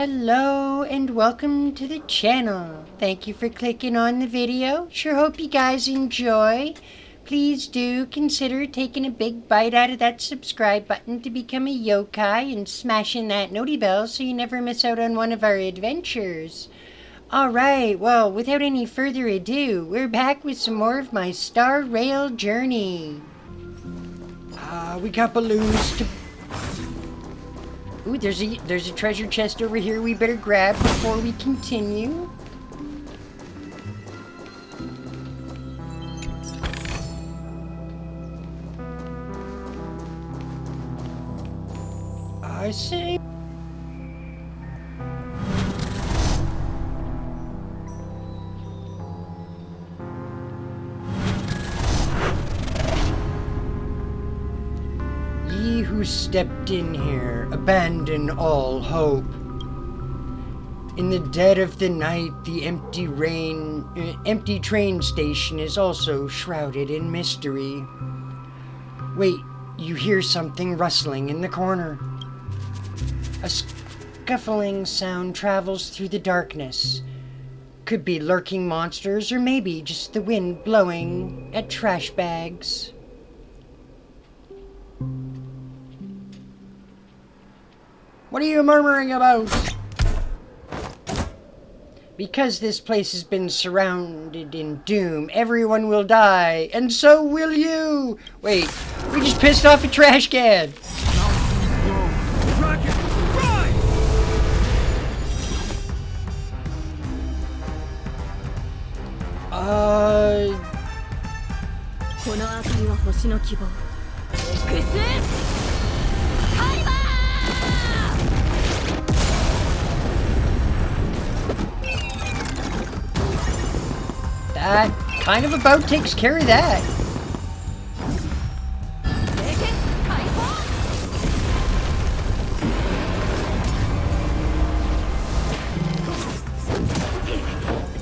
Hello and welcome to the channel. Thank you for clicking on the video. Sure hope you guys enjoy. Please do consider taking a big bite out of that subscribe button to become a yokai and smashing that noti bell so you never miss out on one of our adventures. Alright, well, without any further ado, we're back with some more of my Star Rail journey. We got balloons to... Ooh, there's a treasure chest over here we better grab before we continue. I see. Ye who stepped in here, abandon all hope. In the dead of the night, the empty train station is also shrouded in mystery. Wait, you hear something rustling in the corner. A scuffling sound travels through the darkness. Could be lurking monsters, or maybe just the wind blowing at trash bags. What are you murmuring about? Because this place has been surrounded in doom, everyone will die, and so will you! Wait, we just pissed off a trash can! That kind of about takes care of that.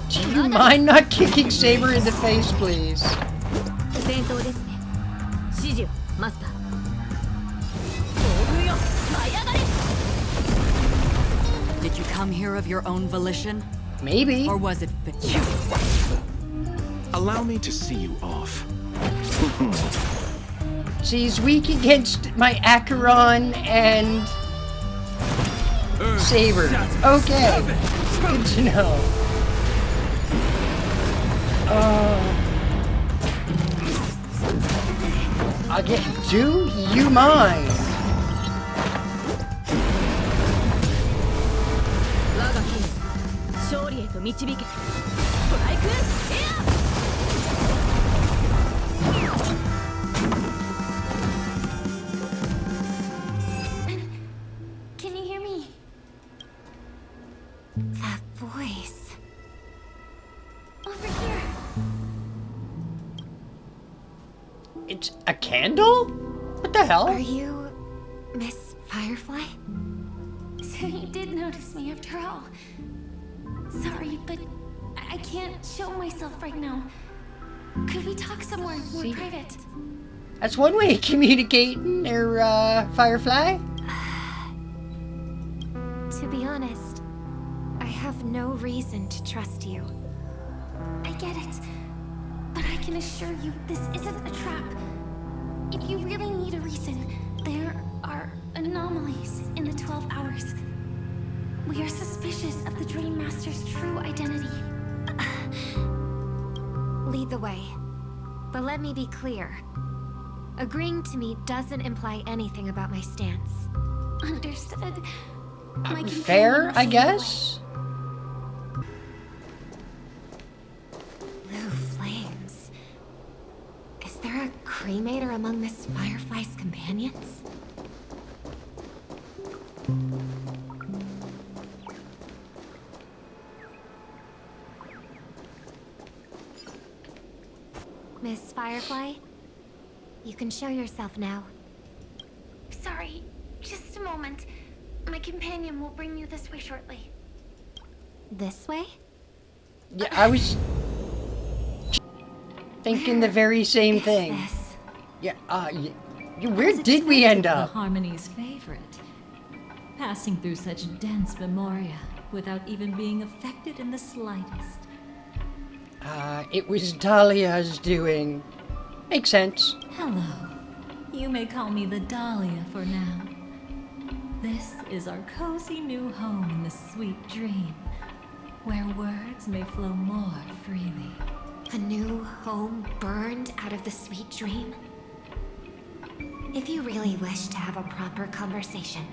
Do you mind not kicking Saber in the face, please? Did you come here of your own volition? Maybe. Or was it fiction? Allow me to see you off. She's weak against my Acheron and Saber. Okay. Good to know. I'll get... Do you mind? Can you hear me? That voice. Over here. It's a candle? What the hell? Are you Miss Firefly? So you did notice me after all. Sorry, but I can't show myself right now. Could we talk somewhere more private? That's one way of communicating, there, Firefly. To be honest, I have no reason to trust you. I get it, but I can assure you this isn't a trap. If you really need a reason, there are anomalies in the 12 hours. We are suspicious of the Dream Master's true identity. Lead the way. But let me be clear. Agreeing to meet doesn't imply anything about my stance. Understood. Fair, I guess? Blue flames. Is there a cremator among Miss Firefly's companions? Miss Firefly, you can show yourself now. Sorry, just a moment. My companion will bring you this way shortly. This way? Yeah, I was thinking the very same thing. This? Yeah, where did we end up? The Harmony's favorite. passing through such dense memoria without even being affected in the slightest. It was Dahlia's doing. Makes sense. Hello. You may call me the Dahlia for now. This is our cozy new home in the sweet dream, where words may flow more freely. A new home burned out of the sweet dream? If you really wish to have a proper conversation,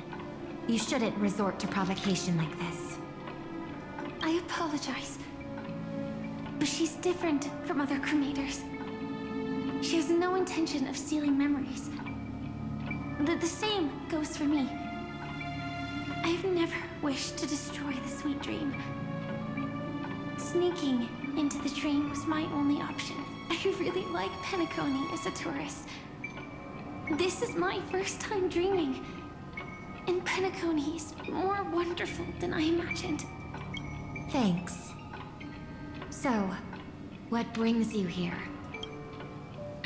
you shouldn't resort to provocation like this. I apologize, but she's different from other cremators. She has no intention of stealing memories. The same goes for me. I've never wished to destroy the sweet dream. Sneaking into the dream was my only option. I really like Penacony as a tourist. This is my first time dreaming, and Penacony is more wonderful than I imagined. Thanks. So, what brings you here?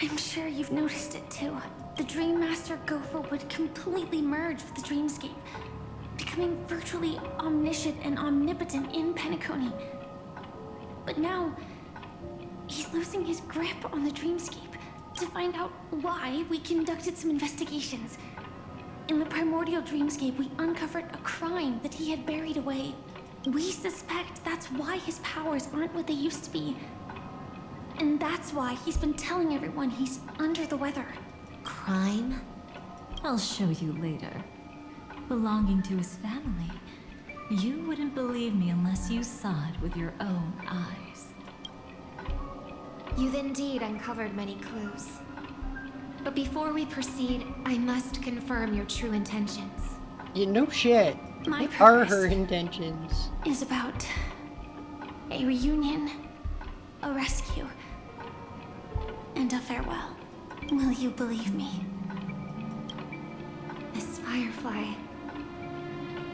I'm sure you've noticed it too. The Dream Master Gopher would completely merge with the dreamscape, becoming virtually omniscient and omnipotent in Penacony. But now, he's losing his grip on the dreamscape. To find out why, we conducted some investigations. In the primordial dreamscape, we uncovered a crime that he had buried away. We suspect that's why his powers aren't what they used to be. And that's why he's been telling everyone he's under the weather. Crime? I'll show you later. Belonging to his family, you wouldn't believe me unless you saw it with your own eyes. You've indeed uncovered many clues. But before we proceed, I must confirm your true intentions. Yeah, no shit. My What are purpose her intentions? is about a reunion, a rescue, and a farewell. Will you believe me? Miss Firefly,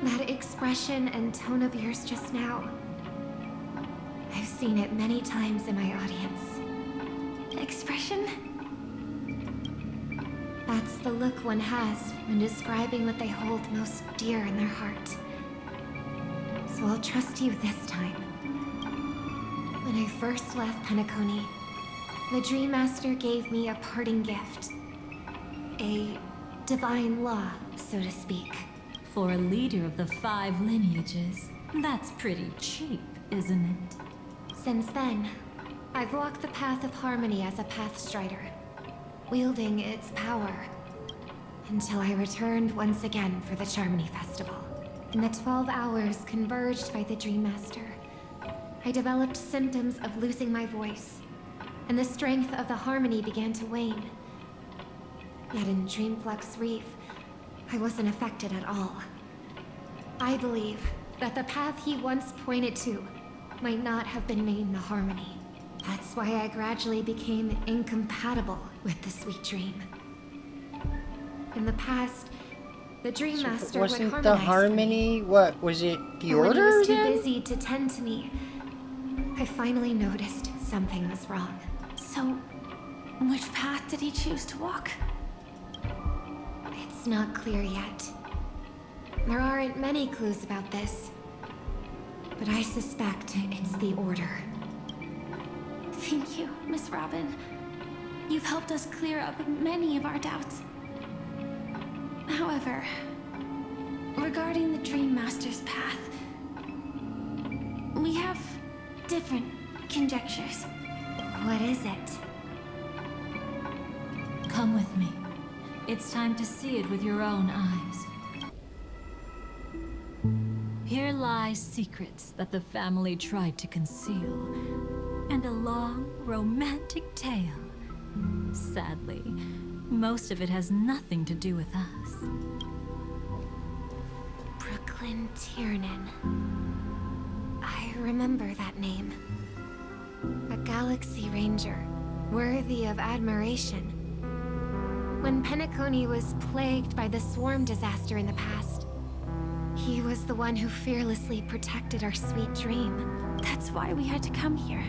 that expression and tone of yours just now, I've seen it many times in my audience. Expression? That's the look one has when describing what they hold most dear in their heart. So I'll trust you this time. When I first left Penacony, the Dream Master gave me a parting gift. A divine law, so to speak. For a leader of the 5 lineages, that's pretty cheap, isn't it? Since then, I've walked the path of harmony as a Pathstrider, wielding its power, until I returned once again for the Charmony Festival. In the 12 hours converged by the Dream Master, I developed symptoms of losing my voice, and the strength of the harmony began to wane. Yet in Dreamflux Reef, I wasn't affected at all. I believe that the path he once pointed to might not have been named the harmony. That's why I gradually became incompatible with the sweet dream. In the past, the Dream Master would Wasn't harmonize the harmony? What was it? The but when he order? was too Then? busy to tend to me, I finally noticed something was wrong. So, which path did he choose to walk? It's not clear yet. There aren't many clues about this, but I suspect it's the Order. Thank you, Miss Robin. You've helped us clear up many of our doubts. However, regarding the Dream Master's path, we have different conjectures. What is it? Come with me. It's time to see it with your own eyes. Here lie secrets that the family tried to conceal, and a long, romantic tale. Sadly, most of it has nothing to do with us. Brooklyn Tiernan. I remember that name. A Galaxy Ranger, worthy of admiration. When Penacony was plagued by the swarm disaster in the past, he was the one who fearlessly protected our sweet dream. That's why we had to come here.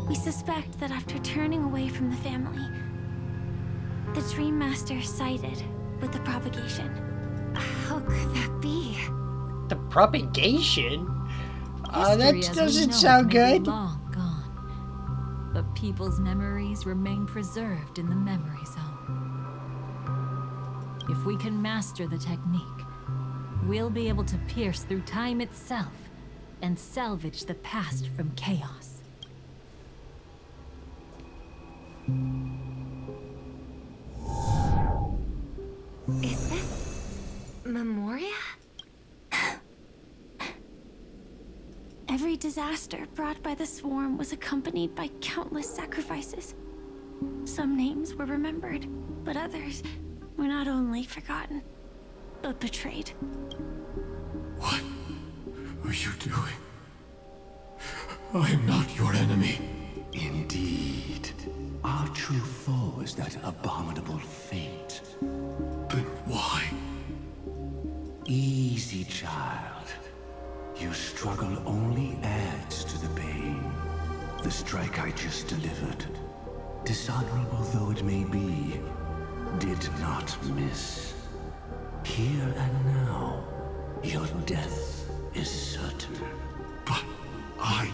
We suspect that after turning away from the family, the Dream Master sided with the propagation. How How could that be? The propagation? History That as we doesn't know it sound may good. be long gone, but people's memories remain preserved in the memory zone. If we can master the technique, we'll be able to pierce through time itself and salvage the past from chaos. Is this Memoria? Every disaster brought by the swarm was accompanied by countless sacrifices. Some names were remembered, but others were not only forgotten, but betrayed. What are you doing? I am not your enemy. Indeed. Our true foe is that abominable fate. Then why? Easy, child. Your struggle only adds to the pain. The strike I just delivered, dishonorable though it may be, did not miss. Here and now, your death is certain. But I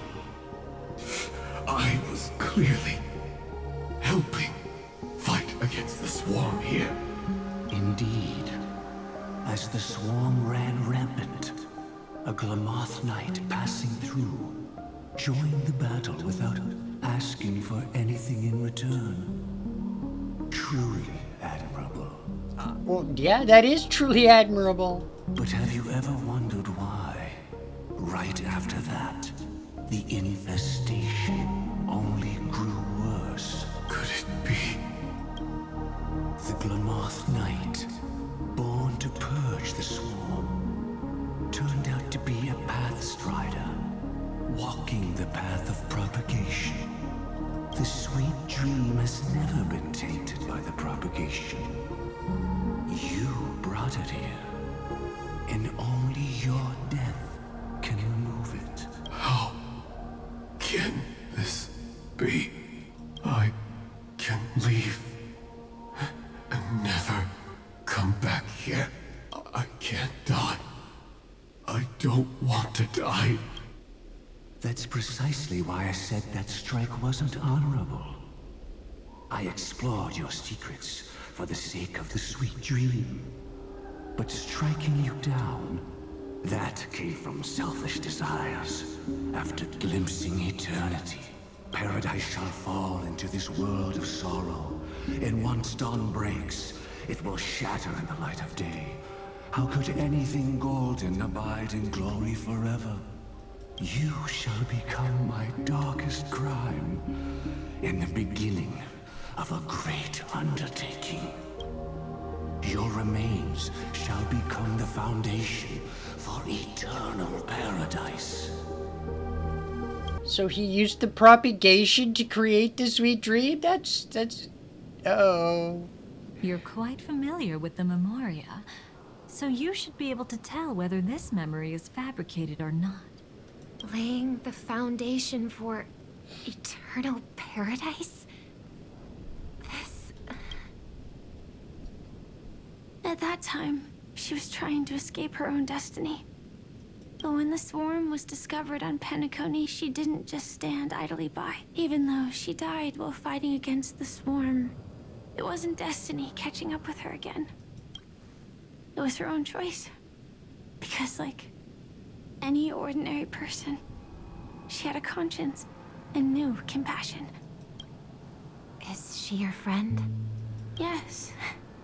was clearly helping fight against the swarm here. Indeed. As the swarm ran rampant, a Glamoth knight passing through joined the battle without asking for anything in return. Truly admirable. Well, yeah, that is truly admirable. But have you ever wondered why, right after that, the infestation only grew worse? Could it be? The Glamoth Knight, born to purge the swarm, turned out to be a path strider, walking the path of propagation. The sweet dream has never been tainted by the propagation. You brought it here, and only your death can remove it. How can this be? I can leave and never come back here. I can't die. I don't want to die. That's precisely why I said that strike wasn't honorable. I explored your secrets for the sake of the sweet dream. But striking you down, that came from selfish desires. After glimpsing eternity, paradise shall fall into this world of sorrow. And once dawn breaks, it will shatter in the light of day. How could anything golden abide in glory forever? You shall become my darkest crime, in the beginning of a great undertaking. Your remains shall become the foundation for eternal paradise. So he used the propagation to create the sweet dream? That's... Uh-oh. You're quite familiar with the Memoria, so you should be able to tell whether this memory is fabricated or not. Laying the foundation for eternal paradise? This... At that time, she was trying to escape her own destiny. But when the swarm was discovered on Penacony, she didn't just stand idly by. Even though she died while fighting against the swarm, it wasn't destiny catching up with her again. It was her own choice. Because, like any ordinary person, she had a conscience and knew compassion. Is she your friend? Yes,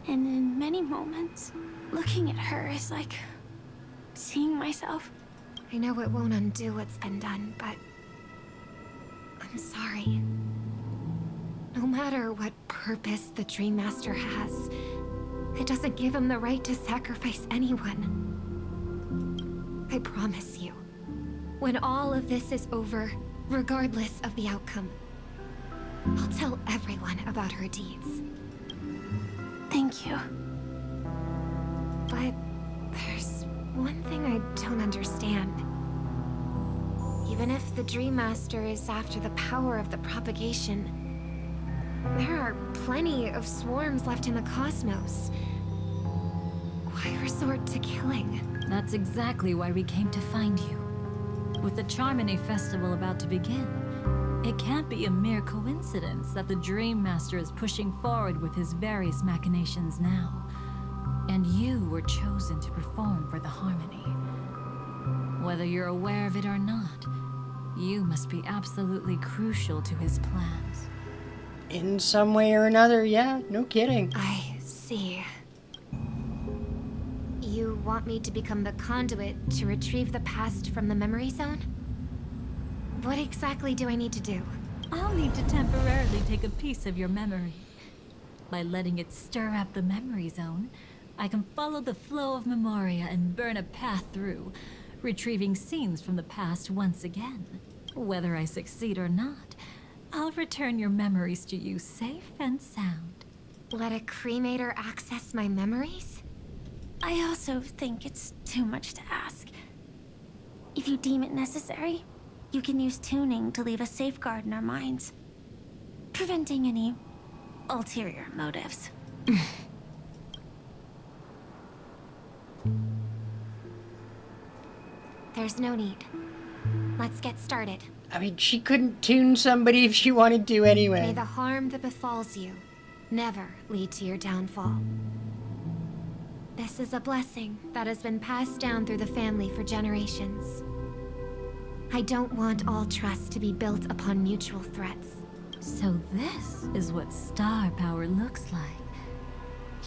and in many moments, looking at her is like seeing myself. I know it won't undo what's been done, but I'm sorry. No matter what purpose the Dream Master has, it doesn't give him the right to sacrifice anyone. I promise you, when all of this is over, regardless of the outcome, I'll tell everyone about her deeds. Thank you. But there's one thing I don't understand. Even if the Dream Master is after the power of the propagation, there are plenty of swarms left in the cosmos. Why Why resort to killing? That's exactly why we came to find you. With the Charmony Festival about to begin, it can't be a mere coincidence that the Dream Master is pushing forward with his various machinations now. And you were chosen to perform for the Harmony. Whether you're aware of it or not, you must be absolutely crucial to his plans. In some way or another, yeah, no kidding. I see. You want me to become the conduit to retrieve the past from the memory zone? What exactly do I need to do? I'll need to temporarily take a piece of your memory. By letting it stir up the memory zone, I can follow the flow of memoria and burn a path through, retrieving scenes from the past once again. Whether I succeed or not, I'll return your memories to you safe and sound. Let a cremator access my memories? I also think it's too much to ask. If you deem it necessary, you can use tuning to leave a safeguard in our minds, preventing any ulterior motives. There's no need. Let's get started. I mean, she couldn't tune somebody if she wanted to anyway. May the harm that befalls you never lead to your downfall. This is a blessing that has been passed down through the family for generations. I don't want all trust to be built upon mutual threats. So this is what star power looks like.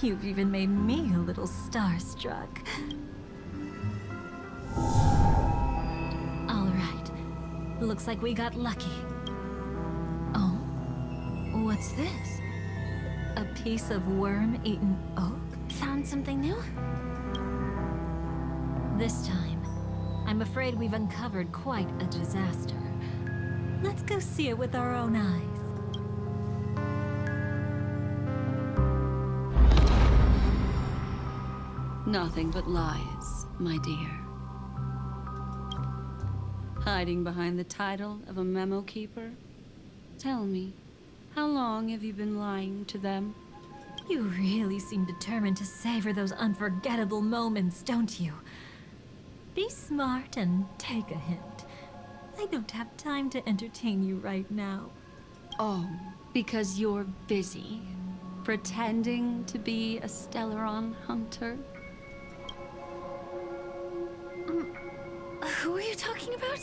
You've even made me a little starstruck. All right. Looks like we got lucky. Oh? What's this? A piece of worm-eaten oak? Found something new? This time, I'm afraid we've uncovered quite a disaster. Let's go see it with our own eyes. Nothing but lies, my dear. Hiding behind the title of a memo keeper? Tell me, how long have you been lying to them? You really seem determined to savor those unforgettable moments, don't you? Be smart and take a hint. I don't have time to entertain you right now. Oh, because you're busy, pretending to be a Stellaron hunter? Who are you talking about?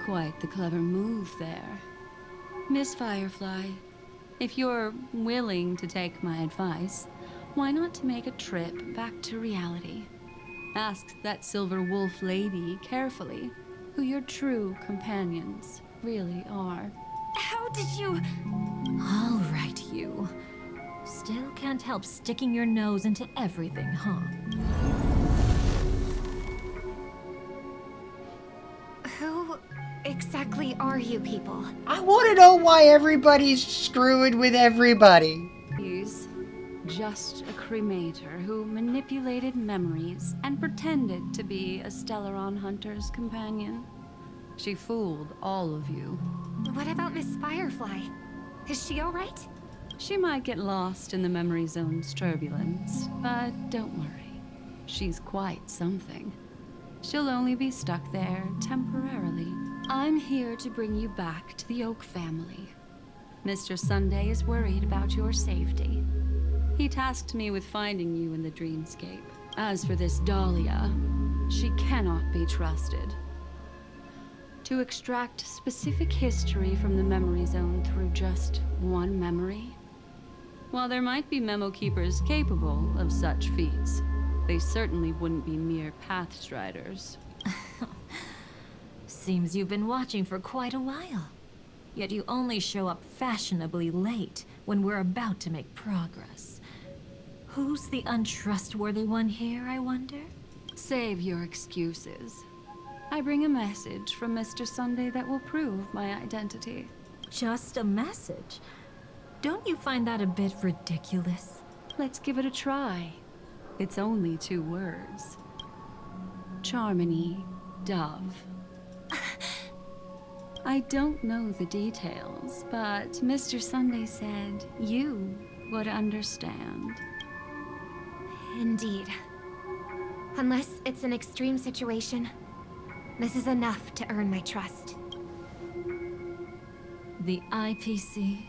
Quite the clever move there. Miss Firefly, if you're willing to take my advice, why not to make a trip back to reality? Ask that Silver Wolf lady carefully who your true companions really are. How did you... All right, you. Still can't help sticking your nose into everything, huh? Who exactly are you people? I want to know why everybody's screwing with everybody. He's just a cremator who manipulated memories and pretended to be a Stellaron hunter's companion. She fooled all of you. What about Miss Firefly? Is she all right? She might get lost in the memory zone's turbulence, but don't worry. She's quite something. She'll only be stuck there temporarily. I'm here to bring you back to the Oak family. Mr. Sunday is worried about your safety. He tasked me with finding you in the dreamscape. As for this Dahlia, she cannot be trusted. To extract specific history from the memory zone through just one memory? While there might be memo keepers capable of such feats, they certainly wouldn't be mere pathstriders. Seems you've been watching for quite a while. Yet you only show up fashionably late when we're about to make progress. Who's the untrustworthy one here, I wonder? Save your excuses. I bring a message from Mr. Sunday that will prove my identity. Just a message? Don't you find that a bit ridiculous? Let's give it a try. It's only 2 words. Charmony, Dove. I don't know the details, but Mr. Sunday said you would understand. Indeed. Unless it's an extreme situation, this is enough to earn my trust. The IPC,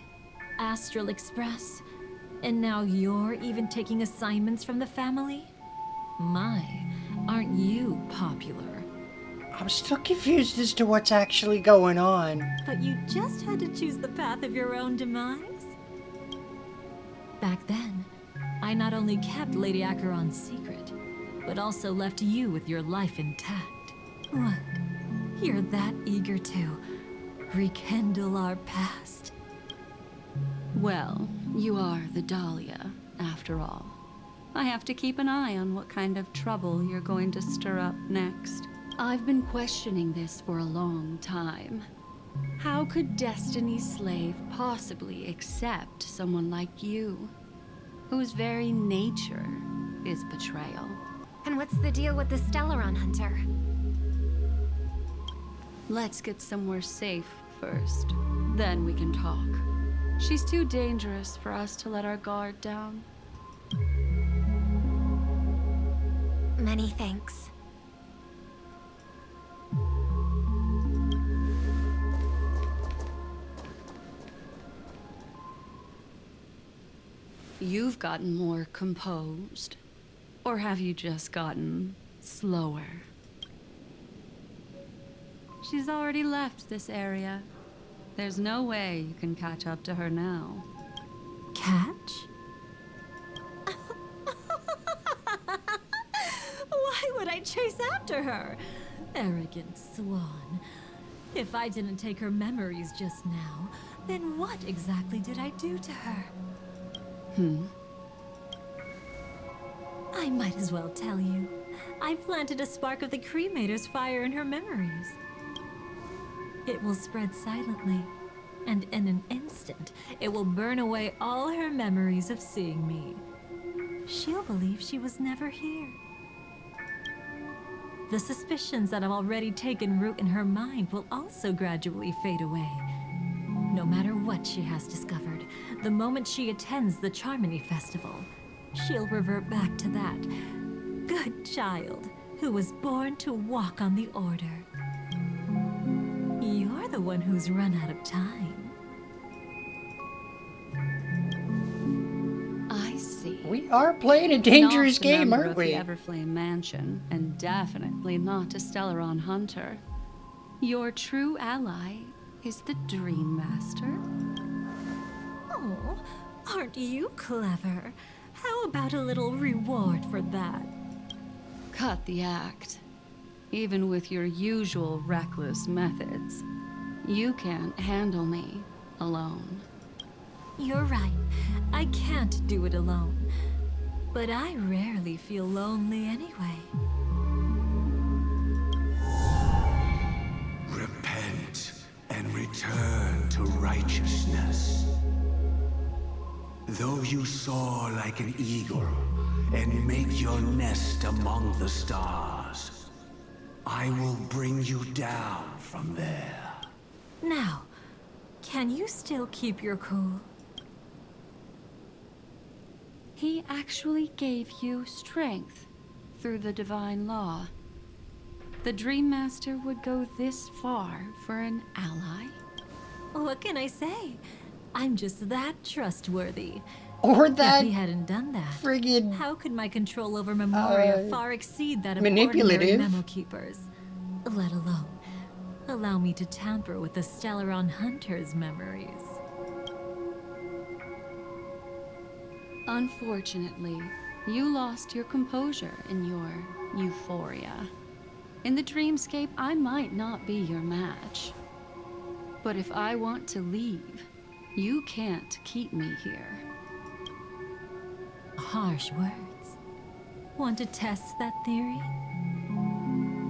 Astral Express, and now you're even taking assignments from the family? My, aren't you popular? I'm still confused as to what's actually going on. But you just had to choose the path of your own demise? Back then, I not only kept Lady Acheron's secret, but also left you with your life intact. What? You're that eager to rekindle our past? Well, you are the Dahlia, after all. I have to keep an eye on what kind of trouble you're going to stir up next. I've been questioning this for a long time. How could Destiny's slave possibly accept someone like you, whose very nature is betrayal? And what's the deal with the Stellaron Hunter? Let's get somewhere safe first, then we can talk. She's too dangerous for us to let our guard down. Many thanks. You've gotten more composed. Or have you just gotten slower? She's already left this area. There's no way you can catch up to her now. Catch? Why would I chase after her? Arrogant swan. If I didn't take her memories just now, then what exactly did I do to her? I might as well tell you. I planted a spark of the cremator's fire in her memories. It will spread silently, and in an instant, it will burn away all her memories of seeing me. She'll believe she was never here. The suspicions that have already taken root in her mind will also gradually fade away. No matter what she has discovered, the moment she attends the Charmony Festival, she'll revert back to that good child who was born to walk on the Order. You're the one who's run out of time. I see. We are playing a dangerous Not the game, member aren't of we? the Everflame Mansion, and definitely not a Stellaron Hunter. Your true ally is the Dream Master. Oh, aren't you clever? How about a little reward for that? Cut the act. Even with your usual reckless methods, you can't handle me alone. You're right. I can't do it alone. But I rarely feel lonely anyway. Repent and return to righteousness. Though you soar like an eagle and make your nest among the stars, I will bring you down from there. Now, can you still keep your cool? He actually gave you strength through the divine law. The Dream Master would go this far for an ally? What can I say? I'm just that trustworthy. Or If that he hadn't done that, friggin' how could my control over Memoria far exceed that of manipulative. ordinary memo keepers? Let alone allow me to tamper with the Stellaron Hunter's memories. Unfortunately, you lost your composure in your euphoria. In the dreamscape, I might not be your match. But if I want to leave, you can't keep me here. Harsh words. Want to test that theory?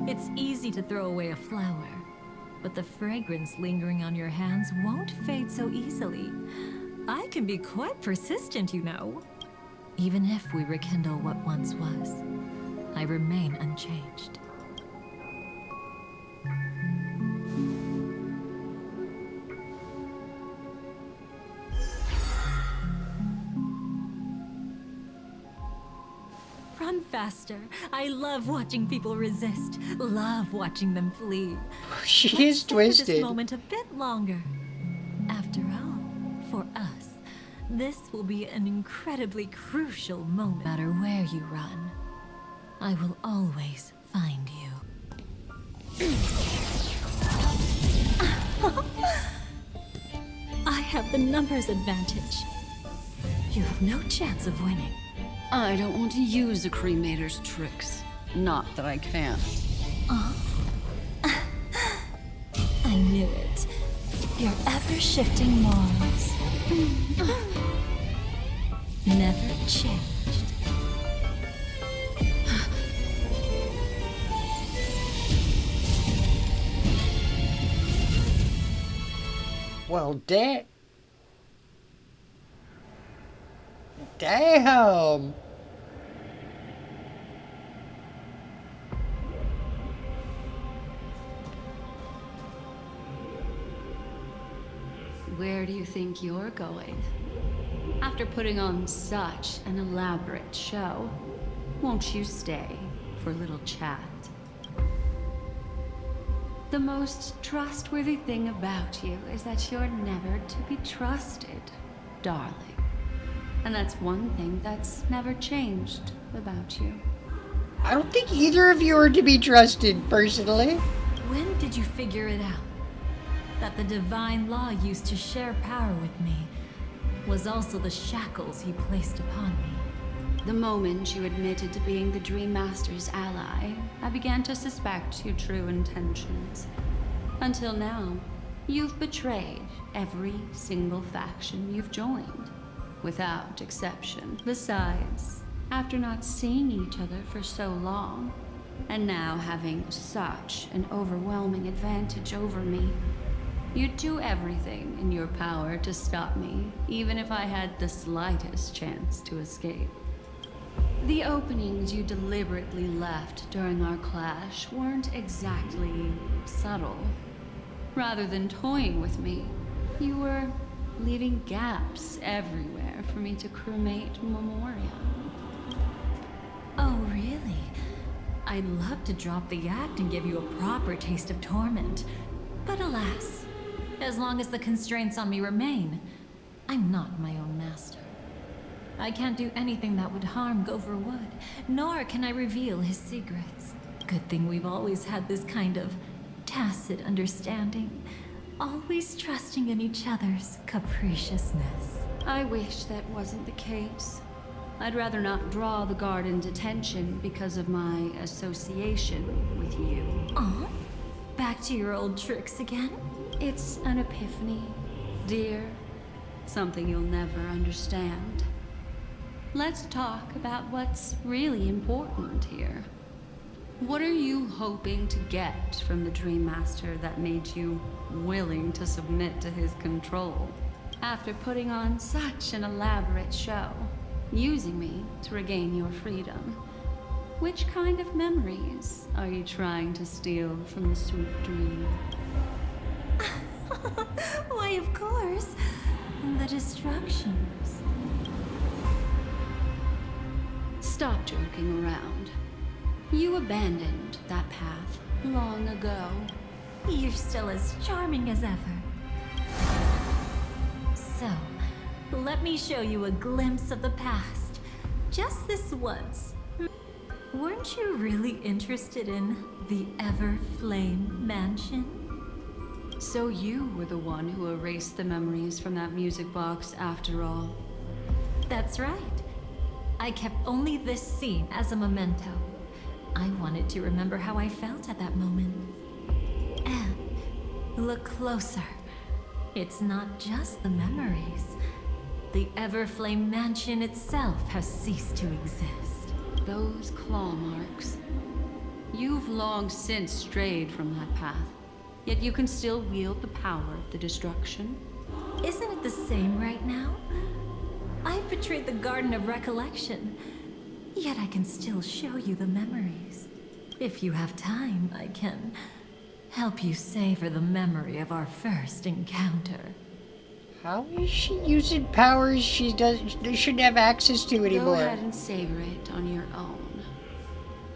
It's easy to throw away a flower, but the fragrance lingering on your hands won't fade so easily. I can be quite persistent, you know. Even if we rekindle what once was, I remain unchanged. faster. I love watching people resist. Love watching them flee. She Let's is savor this twisted. moment a bit longer. After all, for us, this will be an incredibly crucial moment. No matter where you run, I will always find you. I have the numbers advantage. You have no chance of winning. I don't want to use a cremator's tricks. Not that I can't. I knew it. Your ever-shifting morals. Never changed. Well, damn. Where do you think you're going? After putting on such an elaborate show, won't you stay for a little chat? The most trustworthy thing about you is that you're never to be trusted, darling. And that's one thing that's never changed about you. I don't think either of you are to be trusted, personally. When did you figure it out? That the divine law used to share power with me was also the shackles he placed upon me. The moment you admitted to being the Dream Master's ally, I began to suspect your true intentions. Until now, you've betrayed every single faction you've joined, without exception. Besides, after not seeing each other for so long, and now having such an overwhelming advantage over me, you'd do everything in your power to stop me, even if I had the slightest chance to escape. The openings you deliberately left during our clash weren't exactly subtle. Rather than toying with me, you were leaving gaps everywhere for me to cremate memoriam. Oh, really? I'd love to drop the act and give you a proper taste of torment. But alas, as long as the constraints on me remain, I'm not my own master. I can't do anything that would harm Gopher Wood, nor can I reveal his secrets. Good thing we've always had this kind of tacit understanding, always trusting in each other's capriciousness. I wish that wasn't the case. I'd rather not draw the guard into tension because of my association with you. Aw, back to your old tricks again? It's an epiphany, dear. Something you'll never understand. Let's talk about what's really important here. What are you hoping to get from the Dream Master that made you willing to submit to his control? After putting on such an elaborate show, using me to regain your freedom, which kind of memories are you trying to steal from the sweet dream? Why, of course, the destructions. Stop joking around. You abandoned that path long ago. You're still as charming as ever. So, let me show you a glimpse of the past. Just this once. Weren't you really interested in the Everflame Mansion? So you were the one who erased the memories from that music box after all. That's right. I kept only this scene as a memento. I wanted to remember how I felt at that moment. And look closer. It's not just the memories. The Everflame Mansion itself has ceased to exist. Those claw marks. You've long since strayed from that path, yet you can still wield the power of the destruction. Isn't it the same right now? I've betrayed the Garden of Recollection, yet I can still show you the memories. If you have time, I can help you savor the memory of our first encounter. How is she using powers she shouldn't have access to anymore? Go ahead and savor it on your own.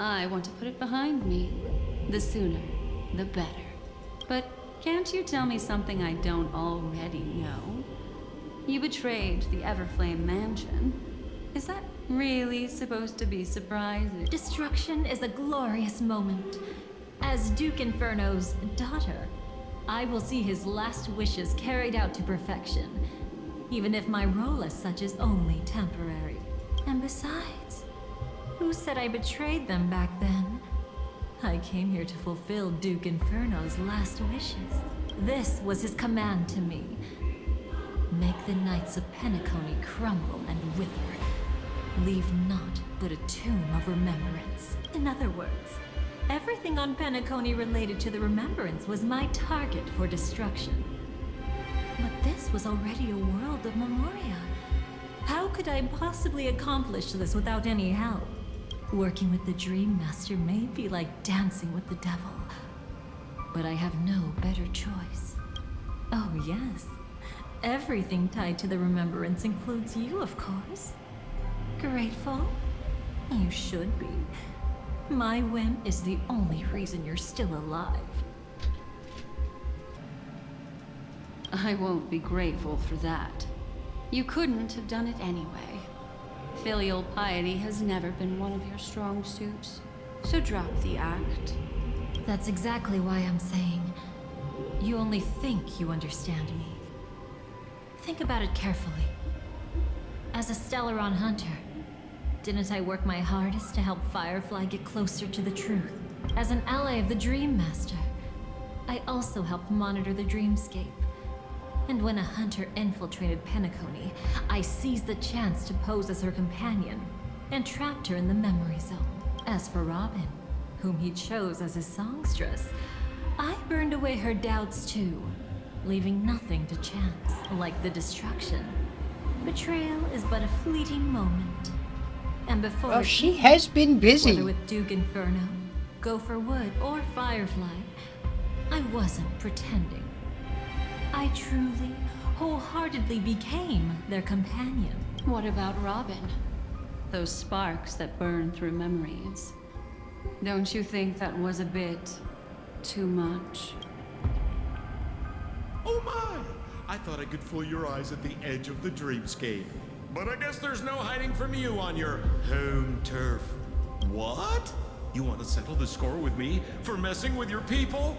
I want to put it behind me. The sooner, the better. But can't you tell me something I don't already know? You betrayed the Everflame Mansion. Is that really supposed to be surprising? Destruction is a glorious moment. As Duke Inferno's daughter, I will see his last wishes carried out to perfection, even if my role as such is only temporary. And besides, who said I betrayed them back then? I came here to fulfill Duke Inferno's last wishes. This was his command to me. Make the Knights of Penacony crumble and wither. Leave naught but a tomb of remembrance. In other words, everything on Penacony related to the remembrance was my target for destruction. But this was already a world of Memoria. How could I possibly accomplish this without any help? Working with the Dream Master may be like dancing with the devil, but I have no better choice. Oh yes, everything tied to the remembrance includes you, of course. Grateful? You should be. My whim is the only reason you're still alive. I won't be grateful for that. You couldn't have done it anyway. Filial piety has never been one of your strong suits, so drop the act. That's exactly why I'm saying, you only think you understand me. Think about it carefully. As a Stellaron hunter, didn't I work my hardest to help Firefly get closer to the truth? As an ally of the Dream Master, I also helped monitor the dreamscape. And when a hunter infiltrated Penacony, I seized the chance to pose as her companion and trapped her in the memory zone. As for Robin, whom he chose as his songstress, I burned away her doubts too, leaving nothing to chance, like the destruction. Betrayal is but a fleeting moment. And before Oh, she has been busy. whether with Duke Inferno, Gopher Wood, or Firefly, I wasn't pretending. I truly, wholeheartedly became their companion. What about Robin? Those sparks that burn through memories. Don't you think that was a bit too much? Oh my! I thought I could fool your eyes at the edge of the dreamscape. But I guess there's no hiding from you on your home turf. What? You want to settle the score with me for messing with your people?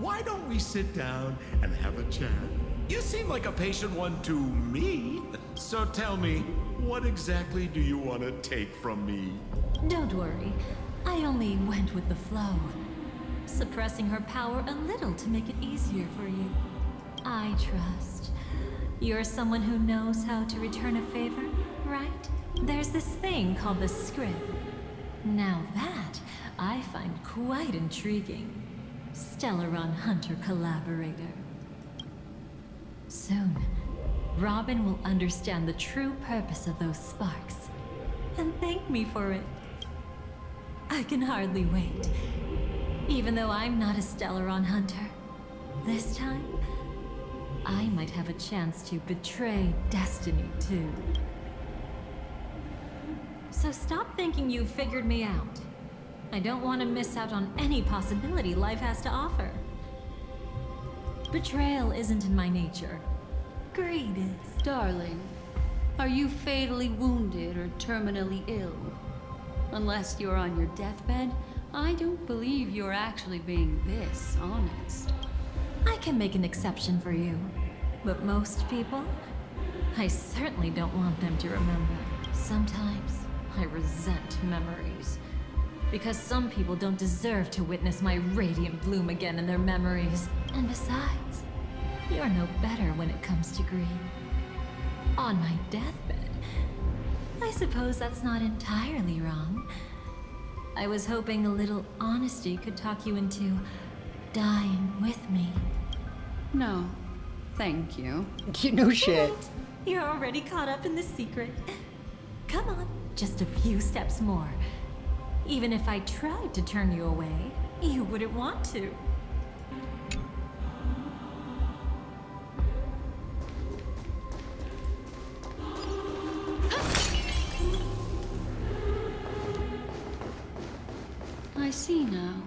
Why don't we sit down and have a chat? You seem like a patient one to me. So tell me, what exactly do you want to take from me? Don't worry, I only went with the flow, suppressing her power a little to make it easier for you. I trust. You're someone who knows how to return a favor, right? There's this thing called the script. Now that I find quite intriguing. Stellaron Hunter Collaborator. Soon, Robin will understand the true purpose of those sparks, and thank me for it. I can hardly wait. Even though I'm not a Stellaron Hunter, this time, I might have a chance to betray destiny too. So stop thinking you've figured me out. I don't want to miss out on any possibility life has to offer. Betrayal isn't in my nature. Greed is. Darling, are you fatally wounded or terminally ill? Unless you're on your deathbed, I don't believe you're actually being this honest. I can make an exception for you. But most people, I certainly don't want them to remember. Sometimes, I resent memories. Because some people don't deserve to witness my radiant bloom again in their memories. And besides, you're no better when it comes to greed. On my deathbed, I suppose that's not entirely wrong. I was hoping a little honesty could talk you into dying with me. No, thank you. No shit. Right. You're already caught up in the secret. Come on, just a few steps more. Even if I tried to turn you away, you wouldn't want to. see now.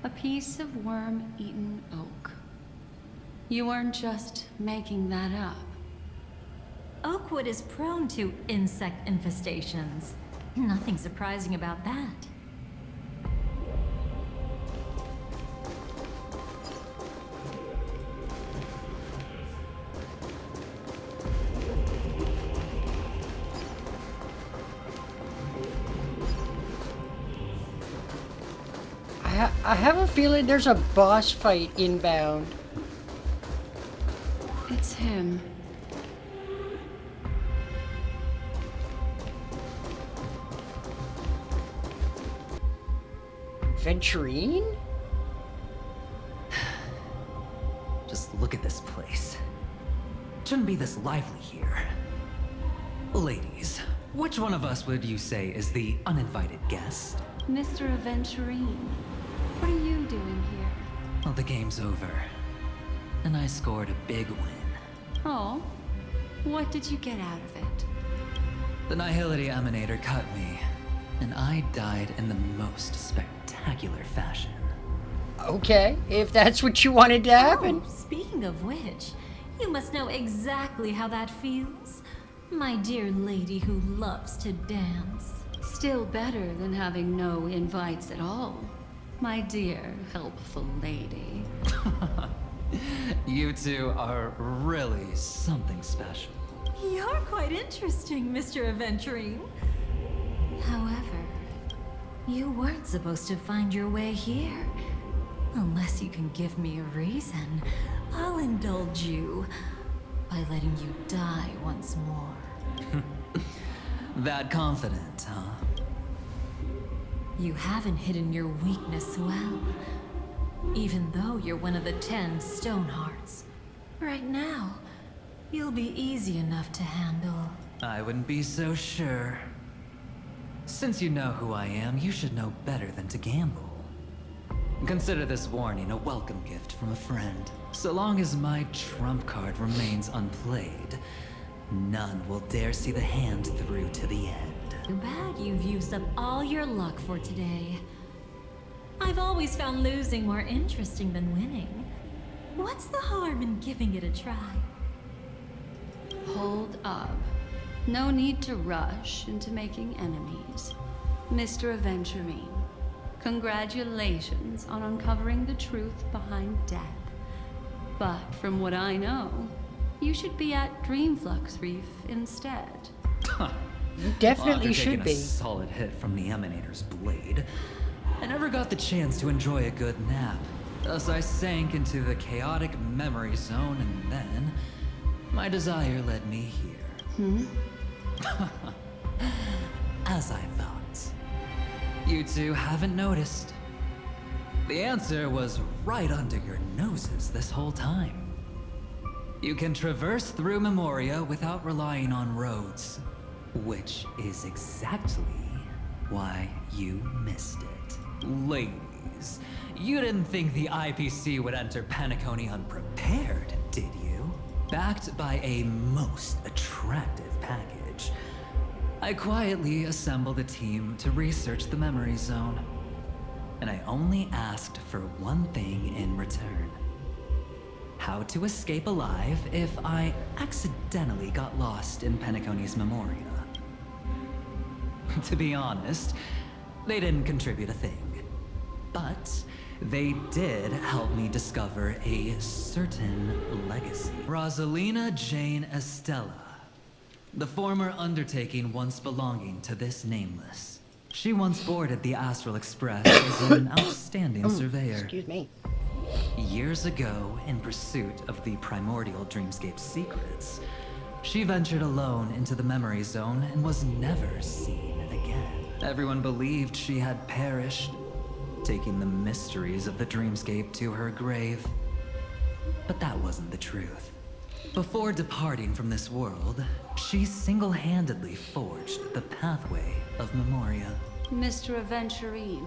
A piece of worm-eaten oak. You weren't just making that up. Oakwood is prone to insect infestations. Nothing surprising about that. I have a feeling there's a boss fight inbound. It's him. Venturine? Just look at this place. Shouldn't be this lively here. Ladies, which one of us would you say is the uninvited guest? Mr. Aventurine, what are you doing here? Well, the game's over. And I scored a big win. Oh, what did you get out of it? The Nihility Emanator cut me, and I died in the most spectacular fashion. Okay, if that's what you wanted to happen. Oh, speaking of which, you must know exactly how that feels. My dear lady who loves to dance. Still better than having no invites at all, my dear helpful lady. You two are really something special. You're quite interesting, Mr. Aventurine. However, you weren't supposed to find your way here. Unless you can give me a reason, I'll indulge you by letting you die once more. That confident, huh? You haven't hidden your weakness well, even though you're one of the 10 Stonehearts. Right now, you'll be easy enough to handle. I wouldn't be so sure. Since you know who I am, you should know better than to gamble. Consider this warning a welcome gift from a friend. So long as my trump card remains unplayed, none will dare see the hand through to the end. Too bad you've used up all your luck for today. I've always found losing more interesting than winning. What's the harm in giving it a try? Hold up. No need to rush into making enemies. Mr. Aventurine, congratulations on uncovering the truth behind death. But from what I know, you should be at Dreamflux Reef instead. You definitely After should taking be. a solid hit from the Emanator's blade, I never got the chance to enjoy a good nap. Thus I sank into the chaotic memory zone, and then my desire led me here. As I thought. You two haven't noticed. The answer was right under your noses this whole time. You can traverse through Memoria without relying on roads, which is exactly why you missed it. Ladies, you didn't think the IPC would enter Penacony unprepared, did you? Backed by a most attractive package, I quietly assembled a team to research the memory zone. And I only asked for one thing in return. How to escape alive if I accidentally got lost in Penacony's Memoria. To be honest, they didn't contribute a thing. But they did help me discover a certain legacy. Rosalina Jane Estella. The former undertaking once belonging to this nameless. She once boarded the Astral Express as an outstanding surveyor. Excuse me. Years ago, in pursuit of the primordial dreamscape secrets, she ventured alone into the memory zone and was never seen again. Everyone believed she had perished, taking the mysteries of the dreamscape to her grave. But that wasn't the truth. Before departing from this world, she single-handedly forged the pathway of Memoria. Mr. Aventurine,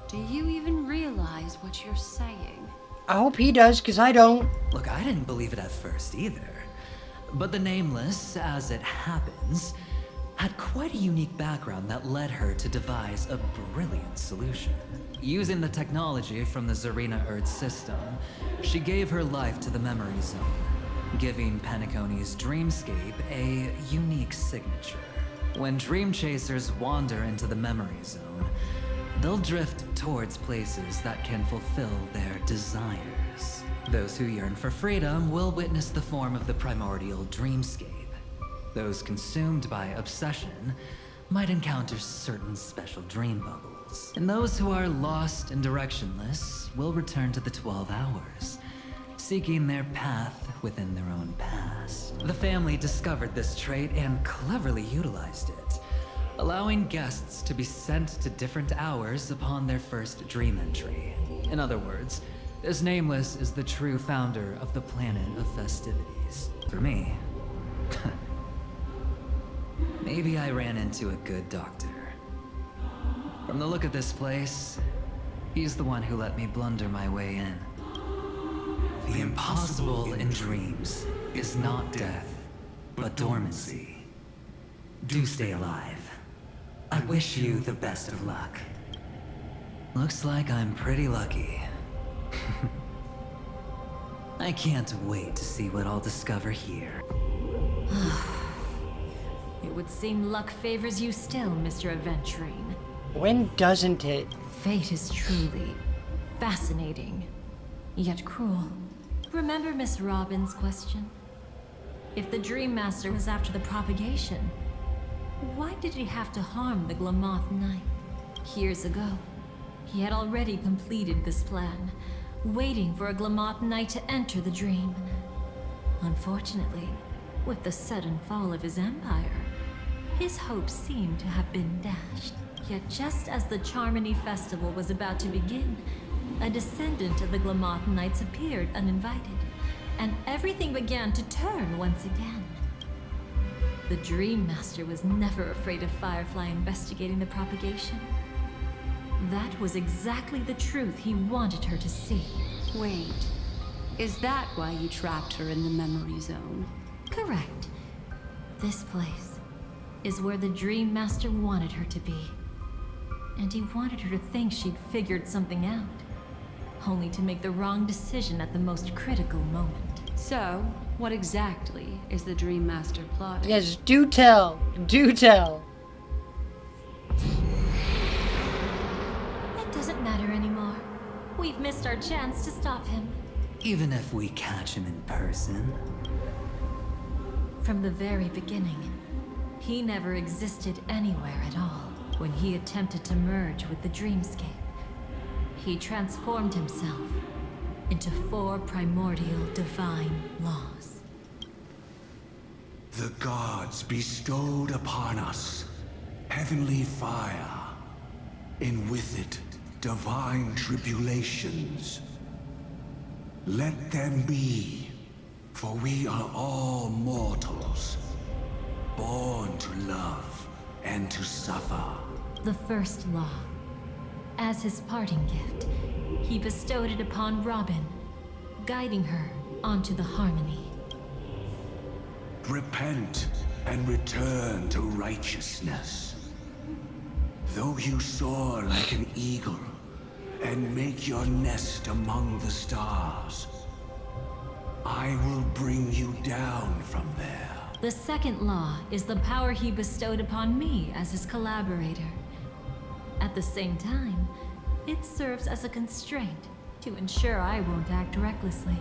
do you even realize what you're saying? I hope he does, because I don't. Look, I didn't believe it at first either. But the Nameless, as it happens, had quite a unique background that led her to devise a brilliant solution. Using the technology from the Zarina Earth system, she gave her life to the memory zone, giving Penacony's dreamscape a unique signature. When dream chasers wander into the memory zone, they'll drift towards places that can fulfill their desires. Those who yearn for freedom will witness the form of the primordial dreamscape. Those consumed by obsession might encounter certain special dream bubbles. And those who are lost and directionless will return to the 12 hours, seeking their path within their own past. The family discovered this trait and cleverly utilized it, allowing guests to be sent to different hours upon their first dream entry. In other words, this Nameless is the true founder of the planet of festivities. For me, maybe I ran into a good doctor. From the look of this place, he's the one who let me blunder my way in. The impossible in dreams is not death, but dormancy. Do stay alive. I wish you the best of luck. Looks like I'm pretty lucky. I can't wait to see what I'll discover here. It would seem luck favors you still, Mr. Aventurine. When doesn't it? Fate is truly fascinating, yet cruel. Remember Miss Robin's question? If the Dream Master was after the propagation, why did he have to harm the Glamoth Knight? Years ago, he had already completed this plan, waiting for a Glamoth Knight to enter the dream. Unfortunately, with the sudden fall of his empire, his hopes seemed to have been dashed. Yet just as the Charmony Festival was about to begin, a descendant of the Glamoth Knights appeared uninvited, and everything began to turn once again. The Dream Master was never afraid of Firefly investigating the propagation. That was exactly the truth he wanted her to see. Wait, is that why you trapped her in the memory zone? Correct. This place is where the Dream Master wanted her to be. And he wanted her to think she'd figured something out, only to make the wrong decision at the most critical moment. So, what exactly is the Dream Master plotting? Yes, do tell. Do tell. It doesn't matter anymore. We've missed our chance to stop him. Even if we catch him in person? From the very beginning, he never existed anywhere at all. When he attempted to merge with the dreamscape, he transformed himself into 4 primordial divine laws. The gods bestowed upon us heavenly fire, and with it divine tribulations. Let them be, for we are all mortals, born to love and to suffer. The first law. As his parting gift, he bestowed it upon Robin, guiding her onto the harmony. Repent and return to righteousness. Though you soar like an eagle and make your nest among the stars, I will bring you down from there. The second law is the power he bestowed upon me as his collaborator. At the same time, it serves as a constraint to ensure I won't act recklessly.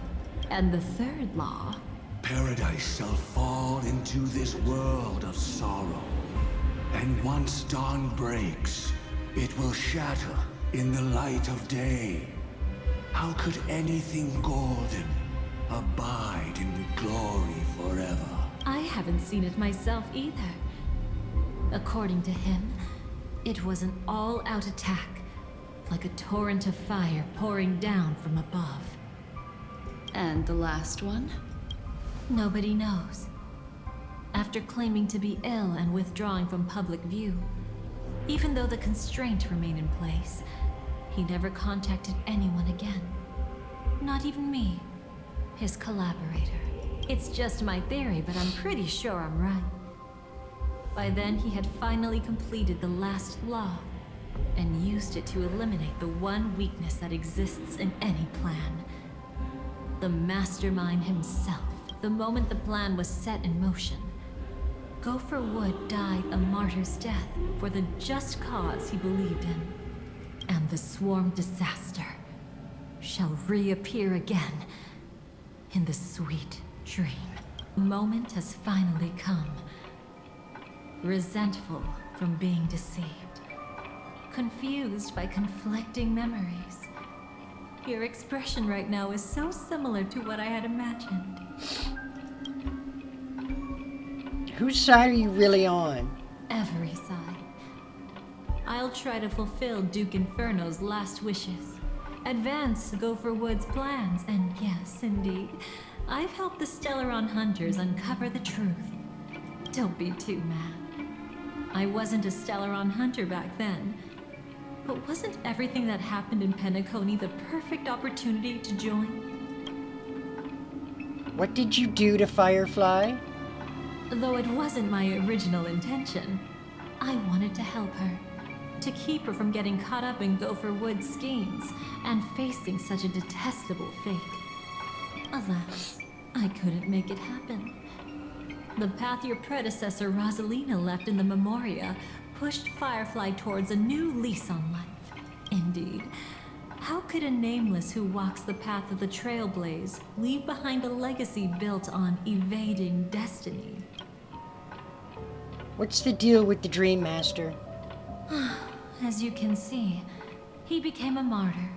And the third law... Paradise shall fall into this world of sorrow. And once dawn breaks, it will shatter in the light of day. How could anything golden abide in glory forever? I haven't seen it myself either. According to him, it was an all-out attack, like a torrent of fire pouring down from above. And the last one? Nobody knows. After claiming to be ill and withdrawing from public view, even though the constraint remained in place, he never contacted anyone again. Not even me, his collaborator. It's just my theory, but I'm pretty sure I'm right. By then, he had finally completed the last law and used it to eliminate the one weakness that exists in any plan. The mastermind himself, the moment the plan was set in motion. Gopher Wood died a martyr's death for the just cause he believed in. And the swarm disaster shall reappear again in the sweet dream. The moment has finally come. Resentful from being deceived. Confused by conflicting memories. Your expression right now is so similar to what I had imagined. Whose side are you really on? Every side. I'll try to fulfill Duke Inferno's last wishes. Advance Gopher Wood's plans, and yes, indeed, I've helped the Stellaron Hunters uncover the truth. Don't be too mad. I wasn't a Stellaron Hunter back then. But wasn't everything that happened in Penacony the perfect opportunity to join? What did you do to Firefly? Though it wasn't my original intention, I wanted to help her. To keep her from getting caught up in Gopher Wood's schemes and facing such a detestable fate. Alas, I couldn't make it happen. The path your predecessor Rosalina left in the Memoria pushed Firefly towards a new lease on life. Indeed, how could a nameless who walks the path of the Trailblaze leave behind a legacy built on evading destiny? What's the deal with the Dream Master? As you can see, he became a martyr,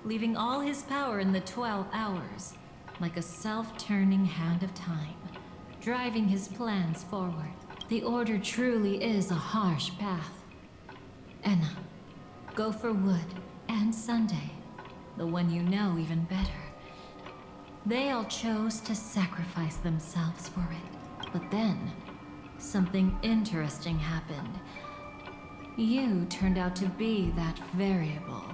leaving all his power in the 12 hours, like a self-turning hand of time, driving his plans forward. The Order truly is a harsh path. Enna, Gopher Wood, and Sunday, the one you know even better. They all chose to sacrifice themselves for it. But then, something interesting happened. You turned out to be that variable.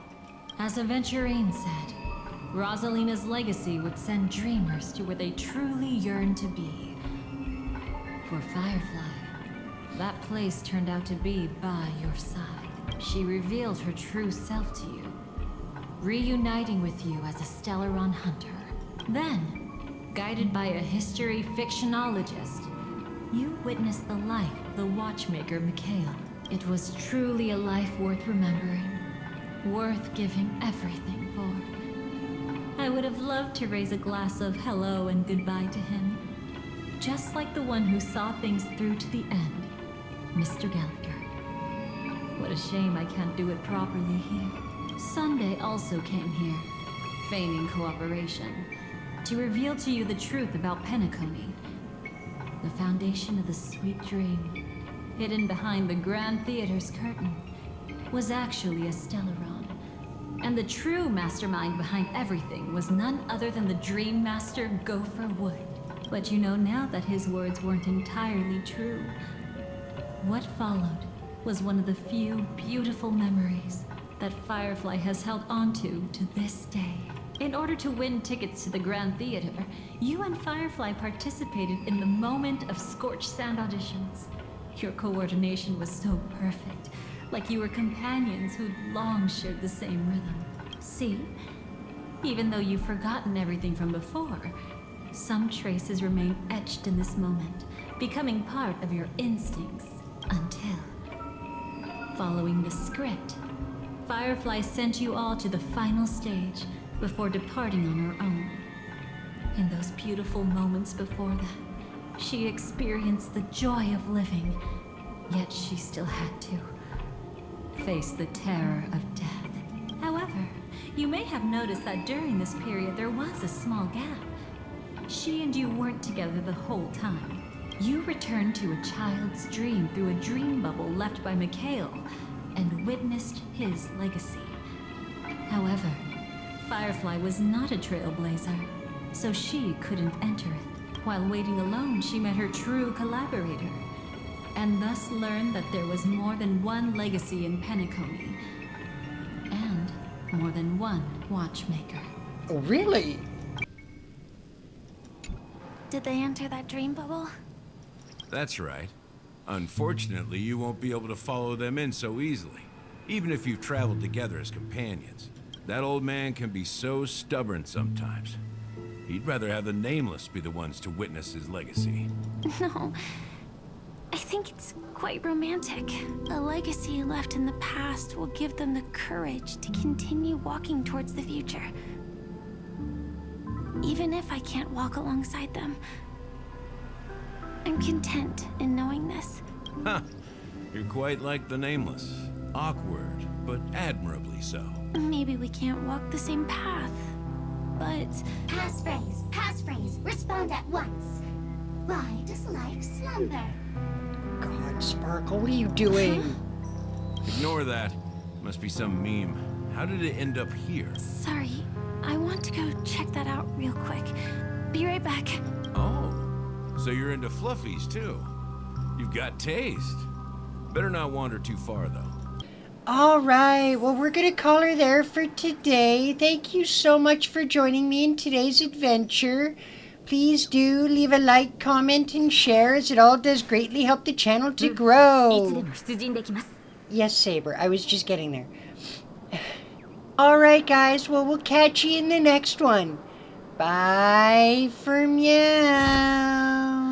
As Aventurine said, Rosalina's legacy would send dreamers to where they truly yearn to be. For Firefly, that place turned out to be by your side. She revealed her true self to you, reuniting with you as a Stellaron hunter. Then, guided by a history fictionologist, you witnessed the life of the watchmaker Mikhail. It was truly a life worth remembering, worth giving everything for. I would have loved to raise a glass of hello and goodbye to him, just like the one who saw things through to the end, Mr. Gallagher. What a shame I can't do it properly here. Sunday also came here, feigning cooperation, to reveal to you the truth about Penacony, the foundation of the sweet dream. Hidden behind the Grand Theater's curtain was actually a Stellaron. And the true mastermind behind everything was none other than the Dream Master Gopher Wood. But you know now that his words weren't entirely true. What followed was one of the few beautiful memories that Firefly has held onto to this day. In order to win tickets to the Grand Theater, you and Firefly participated in the Moment of Scorched Sand auditions. Your coordination was so perfect, like you were companions who'd long shared the same rhythm. See? Even though you've forgotten everything from before, some traces remain etched in this moment, becoming part of your instincts until... Following the script, Firefly sent you all to the final stage before departing on her own. In those beautiful moments before that, she experienced the joy of living, yet she still had to face the terror of death. However, you may have noticed that during this period there was a small gap. She and you weren't together the whole time. You returned to a child's dream through a dream bubble left by Mikhail and witnessed his legacy. However, Firefly was not a trailblazer, so she couldn't enter it. While waiting alone, she met her true collaborator, and thus learned that there was more than one legacy in Penacony, and more than one watchmaker. Oh, really? Did they enter that dream bubble? That's right. Unfortunately, you won't be able to follow them in so easily, even if you've traveled together as companions. That old man can be so stubborn sometimes. He'd rather have the Nameless be the ones to witness his legacy. No, I think it's quite romantic. A legacy left in the past will give them the courage to continue walking towards the future. Even if I can't walk alongside them, I'm content in knowing this. Huh. You're quite like the Nameless. Awkward, but admirably so. Maybe we can't walk the same path, but... Passphrase, respond at once. Why does life slumber? God, Sparkle, what are you doing? Ignore that. Must be some meme. How did it end up here? Sorry, I want to go check that out real quick. Be right back. Oh, so you're into fluffies too. You've got taste. Better not wander too far though. All right, well, we're going to call her there for today. Thank you so much for joining me in today's adventure. Please do leave a like, comment, and share, as it all does greatly help the channel to grow. Yes, Saber, I was just getting there. All right, guys, well, we'll catch you in the next one. Bye for meow.